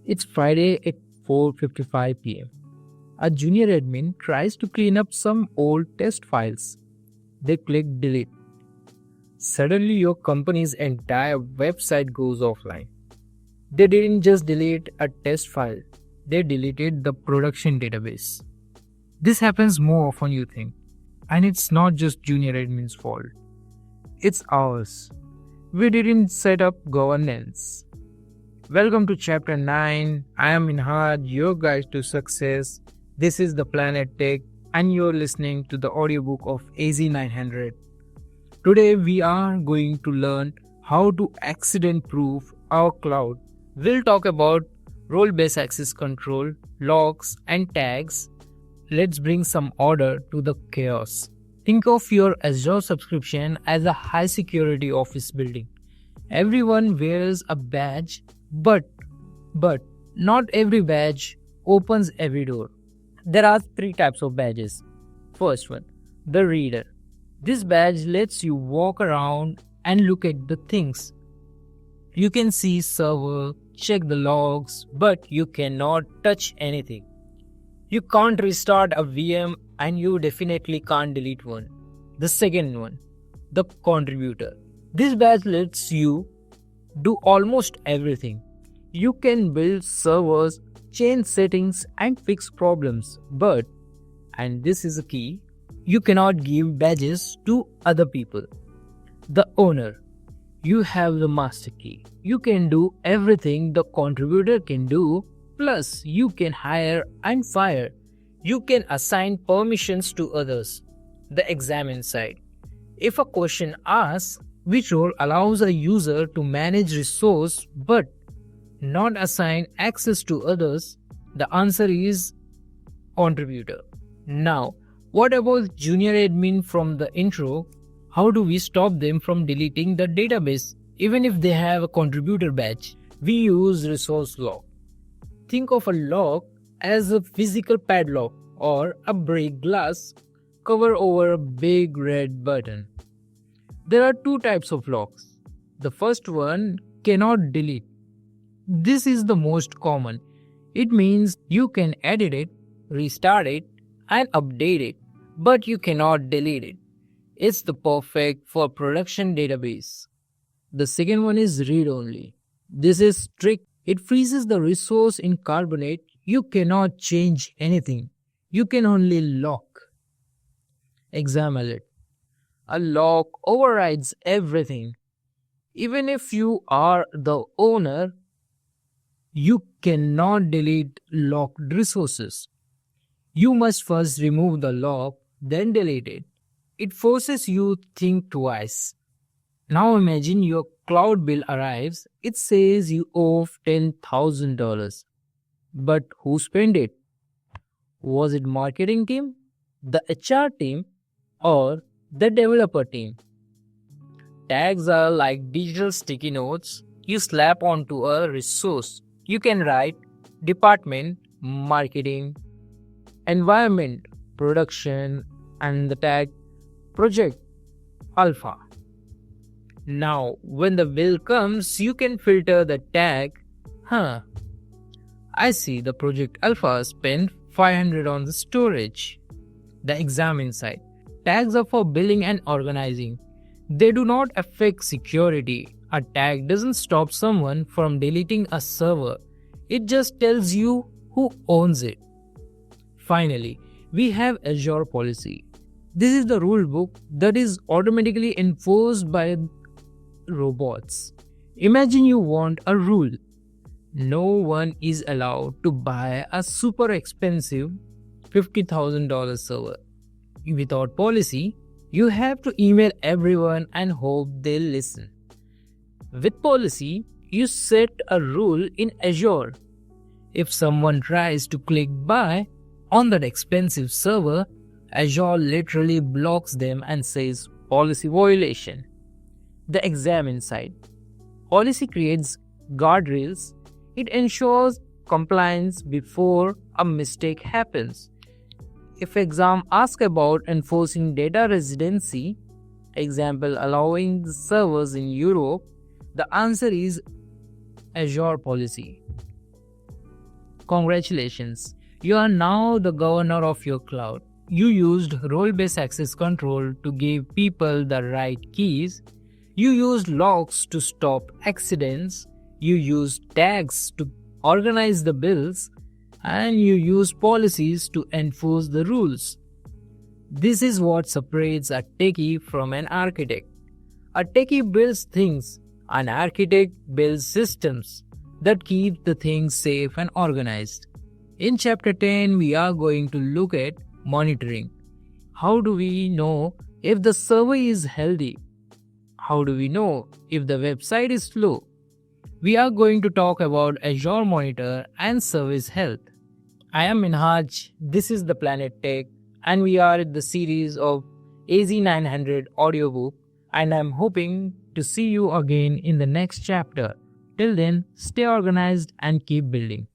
It's Friday at 4:55 p.m. A junior admin tries to clean up some old test files. They click delete. Suddenly, your company's entire website goes offline. They didn't just delete a test file, they deleted the production database. This happens more often you think. And it's not just junior admin's fault. It's ours. We didn't set up governance. Welcome to Chapter 9. I am Inhad, your guide to success. This is the Planet Tech, and you're listening to the audiobook of AZ-900. Today we are going to learn how to accident-proof our cloud. We'll talk about role-based access control, logs, and tags. Let's bring some order to the chaos. Think of your Azure subscription as a high-security office building. Everyone wears a badge, but not every badge opens every door. There are 3 types of badges. First one, the reader. This badge lets you walk around and look at the things. You can see server, check the logs, but you cannot touch anything. You can't restart a VM and you definitely can't delete one. The second one, the contributor. This badge lets you do almost everything. You can build servers, change settings and fix problems, but, and this is a key, you cannot give badges to other people. The owner. You have the master key. You can do everything the contributor can do. Plus, you can hire and fire. You can assign permissions to others. The examine side. If a question asks which role allows a user to manage resource but not assign access to others, the answer is contributor. Now, what about junior admin from the intro? How do we stop them from deleting the database even if they have a contributor badge? We use resource log. Think of a lock as a physical padlock or a break glass cover over a big red button. There are 2 types of locks. The first one, cannot delete. This is the most common. It means you can edit it, restart it, and update it, but you cannot delete it. It's the perfect for production database. The second one is read-only. This is strict. It freezes the resource in Carbonate. You cannot change anything. You can only lock. Examine it. A lock overrides everything. Even if you are the owner, you cannot delete locked resources. You must first remove the lock, then delete it. It forces you to think twice. Now imagine your cloud bill arrives. It says you owe $10,000. But who spent it? Was it marketing team, the HR team, or the developer team? Tags are like digital sticky notes you slap onto a resource. You can write department, marketing, environment, production, and the tag project alpha. Now, when the bill comes, you can filter the tag. I see the project alpha spent $500 on the storage. The examine side. Tags are for billing and organizing. They do not affect security. A tag doesn't stop someone from deleting a server. It just tells you who owns it. Finally, we have Azure Policy. This is the rule book that is automatically enforced by robots. Imagine you want a rule. No one is allowed to buy a super expensive $50,000 server. Without policy, you have to email everyone and hope they'll listen. With policy, you set a rule in Azure. If someone tries to click buy on that expensive server, Azure literally blocks them and says policy violation. The examine side. Policy creates guardrails. It ensures compliance before a mistake happens. If exam asks about enforcing data residency, example allowing the servers in Europe, the answer is Azure Policy. Congratulations, you are now the governor of your cloud. You used role-based access control to give people the right keys. You used logs to stop accidents. You used tags to organize the bills. And you use policies to enforce the rules. This is what separates a techie from an architect. A techie builds things, an architect builds systems that keep the things safe and organized. In chapter 10, we are going to look at monitoring. How do we know if the server is healthy? How do we know if the website is slow? We are going to talk about Azure Monitor and service health. I am Minhaj, this is the Planet Tech, and we are in the series of AZ-900 Audiobook, and I am hoping to see you again in the next chapter. Till then, stay organized and keep building.